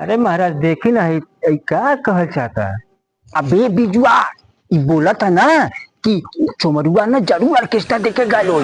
अरे महाराज देखी ना क्या कहल चाहता है। अबे बिजुआ ये बोला था ना कि चुमरुआ ना जरूर ऑर्केस्ट्रा देखे गालो।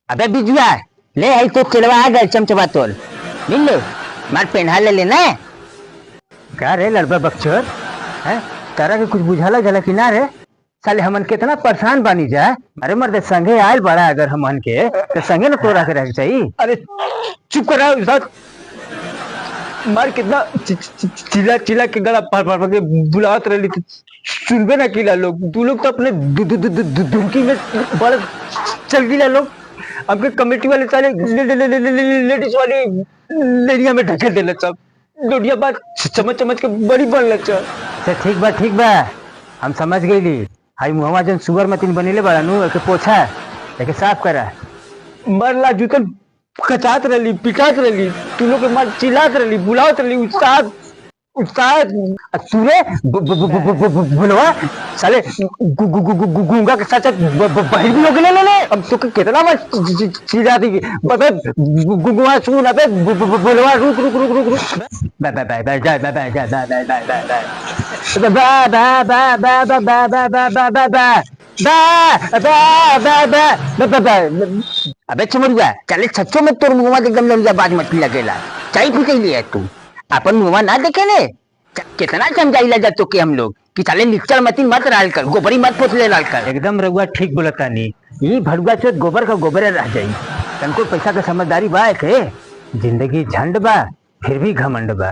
अबे बिजुआ ले आई तो चिलवा आ गए चमचमा तोल मिल लो मार पहना ले लेना। क्या रे लड़बा बक्चर है तारा के कुछ बुझाला जला कि ना रे साले हमन कितना परेशान बानी जाए। अरे मर्द संगे आयल बड़ा अगर हमन के तो संगे ना तोरा के रह चाहिए। अरे चुप कर मार कितना चिल्ला चिल्ला के गला पार पार के बुलावत रही सुनबे ना किला लोग। तू लोग तो अपने धुमकी में बड़ा चल गिला लोग। आपके कमेटी वाले साले लेडीज वाली लेडिया में ढकेल देला सब लोडिया बात चमच चमच के बड़ी बन लचा। अच्छा ठीक बा हम समझ गईली। हाई मुहम्मद जन सुगर मतीन बनेले बड़ा नु के पोछा एके साफ करा मरला जूतन कचात रही पिटात रही तू लोग मार चिल्लात रही बुलावत रही उस्ताद सूरे बोलवा साले गूंगा के साथ बाहर भी लोग ले अब तो कितना बार चिल्ला दी बता गुंगा सुन अबे बोलवा रुक bye bye bye bye bye bye bye अबे चमरुआ चले सच्चो में तोर मुंह में एकदम लंजा बाज मत लगेला चाय पी के लिए तू अपन मुंह ना देखे ले कितना समझाइला जातो कि हम लोग कि साले निकचल मत डाल कर गोबरी मत पोछ ले डाल कर। एकदम रघुआ ठीक बोलता नहीं ये भड़ुआ से गोबर का गोबर रह जाई तनको पैसा का समझदारी बा के जिंदगी झंड बा फिर भी घमंड बा।